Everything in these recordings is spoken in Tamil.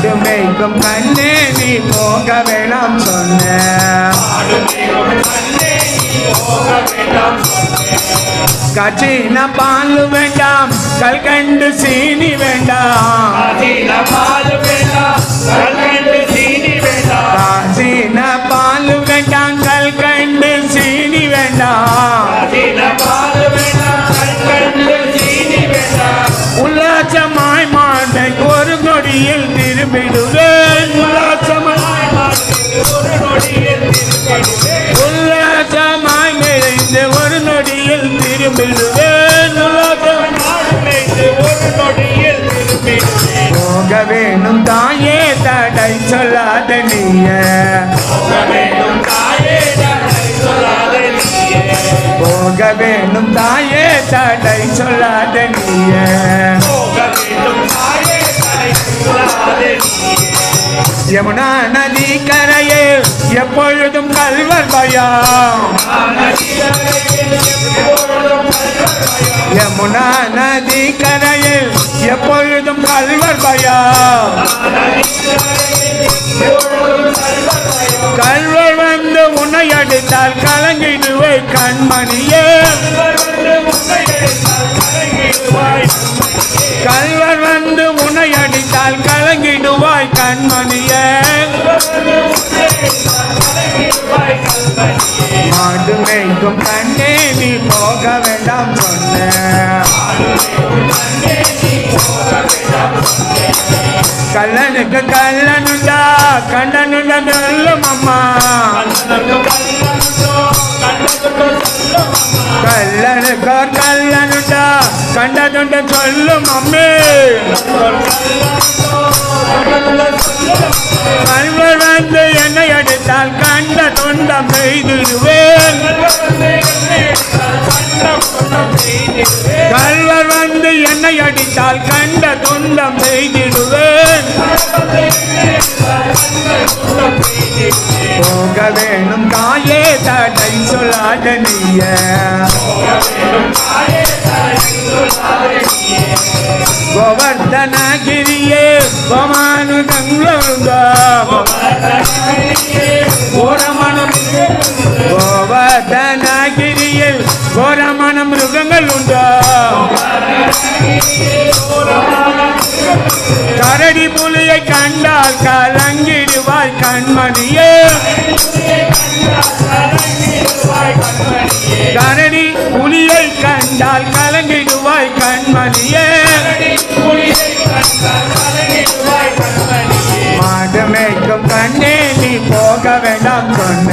மாடு மேய்க்கும் கண்ணே நீ போக வேணாம் சொன்ன கச்சின பால் வேண்டாம் கல்கண்டு சீனி வேண்டாம் காசின பால் வேண்டாம் கல்கண்டு சீனி வேண்டாம் உல்லாசமாய் மாட்டை ஒரு நொடியில் திரும்பிடுவேன் உல்லாசமாய் நிறைந்து ஒரு நொடியில் திரும்பிடுவேன் போக வேணும் தாயே தடை சொல்லாத நீயே போக வேணும் தாயே தடை சொல்லாத நீயே யமுனா நதி கரையில் எப்பொழுதும் கல்வர் பயம் யமுனா நதி கரையில் எப்பொழுதும் கல்வர் பயம் கல்வர் வந்து உன்னை அடித்தால் கலங்கிடுவே கண்மணியே கல்வர் வந்து உன்னை அடித்தால் கலங்கிடுவாய் கண்மணியே மாடு மேய்க்கும் கண்ணே நீ போக வேண்டாம் சொன்ன கல்லனுக்கு கல்லனுண்டா கண்டனுண்டா சொல்லும் அம்மா கல்லனுக்கு கல்லனுண்டா கண்டனுண்டா சொல்லும் அம்மே கல்வர் வந்து என்னை அடித்தால் கண்ட தொண்டம் செய்திடுவேன் கல்வர் வந்து என்னை அடித்தால் கண்ட தொண்டம் செய்திடுவேன் போக வேணும் தாயே தடை சொல்லாத நீயே கோவர்தனகிரியே கோமானு தங்களுங்க கோவர்தனகிரியில் கோரமான மிருகங்கள் உண்டா கரடி புலியை கண்டால் கலங்கிடுவாய் கண்மணியே கரடி புலியை கண்டால் கலங்கிடுவாய் கண்மணியே மாடு மேய்க்கும் கண்ணே நீ போக வேண்டாம் சொன்ன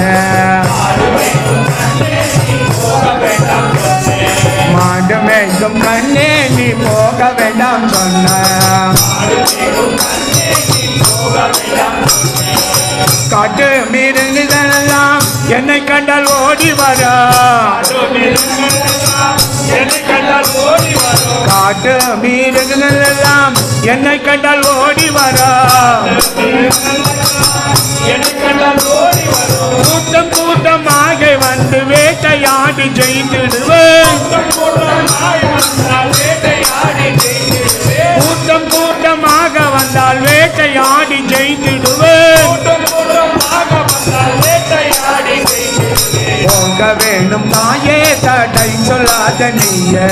மாடு மேய்க்கும் கண்ணே நீ போக வேண்டாம் சொன்ன காட்டு மிருகங்களெல்லாம் என்னை கண்டால் ஓடி வர காட்டு மிருகங்களெல்லாம் என்னை கண்டால் ஓடி வர கூட்டம் கூட்டமாக வந்து வேட்டையாடி ஜெயித்திடுவேன் கூட்டம் கூட்டமாக வந்தால் வேட்டையாடி ஜெயித்திடுவேன் போக வேணும் தாயே தடை சொல்லாத நீயே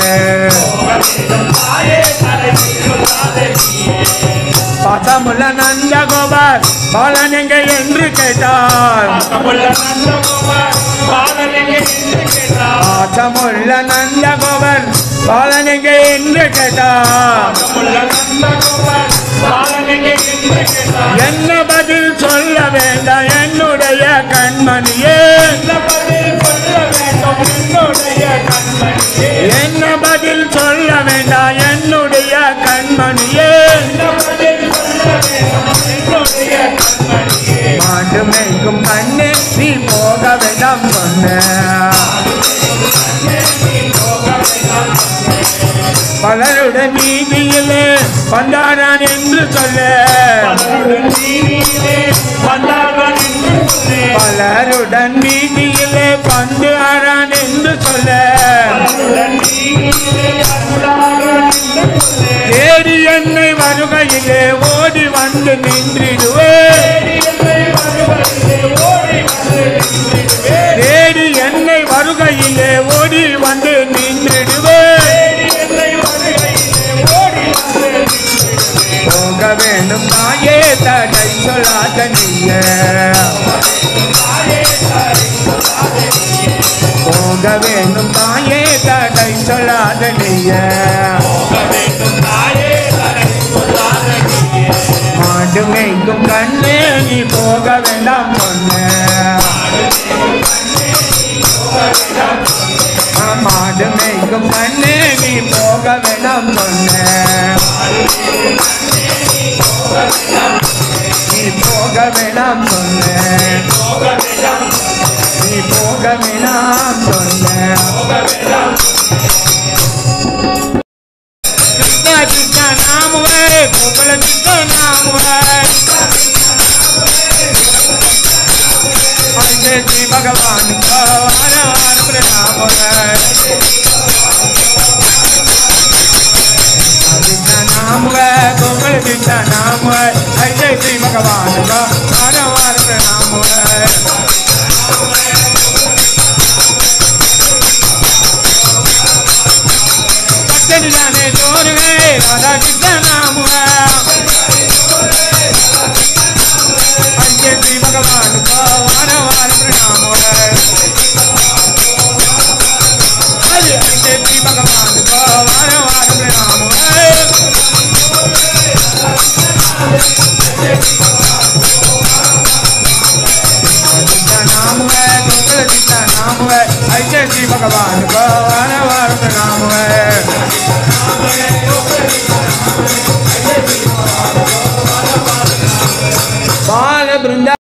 பாசமுள்ள நந்த கோபால் பாலன் எங்க என்று கேட்டார் பாசமுள்ள நந்த கோபால் பாலன் எங்க என்று கேட்டார் என்ன பதில் சொல்ல வேண்டாம் என்னுடைய கண்மணியே என்ன பதில் சொல்ல வேண்டாம் என்னுடைய கண்மணியே மாடு மேய்க்கும் கண்ணே நீ போக வேண்டாம் சொன்ன பலருடன் நீதியிலே வந்தாரான் என்று சொல்ல பலருடன் நீதியிலே பந்து ஆறான் என்று சொல்ல தேடி என்னை வருகையிலே ஓடி வந்து நின்றிடுவேன் தேடி என்னை வருகையிலே ஓடி வந்து நின்றிடுவேன் போக வேண்டும் தாயே தடை சொல்லாத நீயே போக வேண்டும் தாயே தடை சொல்லாத நீயே மாடு மேய்க்கும் கண்ணே நீ போக வேண்டாம் பொண்ணு மாடு மேய்க்கும் கண்ணே நீ போக வேண்டாம் பொண்ணு நீ போக வேண்டாம் பொண்ணு நீ போக வேண்டாம் பொண்ணு कृष्णा कृष्णा नाम है गोपाल कृष्ण नाम है हरे श्री भगवान का हर हर प्रणाम है कृष्ण नाम है गोपाल कृष्ण नाम है हरे श्री भगवान का हर हर प्रणाम है जाने चोर है राधा कृष्ण नाम है हरे श्री भगवान का वार वार प्रणाम है हरे श्री भगवान का वार वार प्रणाम है कृष्ण नाम है गोपाल कृष्ण नाम है हरे श्री भगवान का वार वार प्रणाम है बाल वृंदा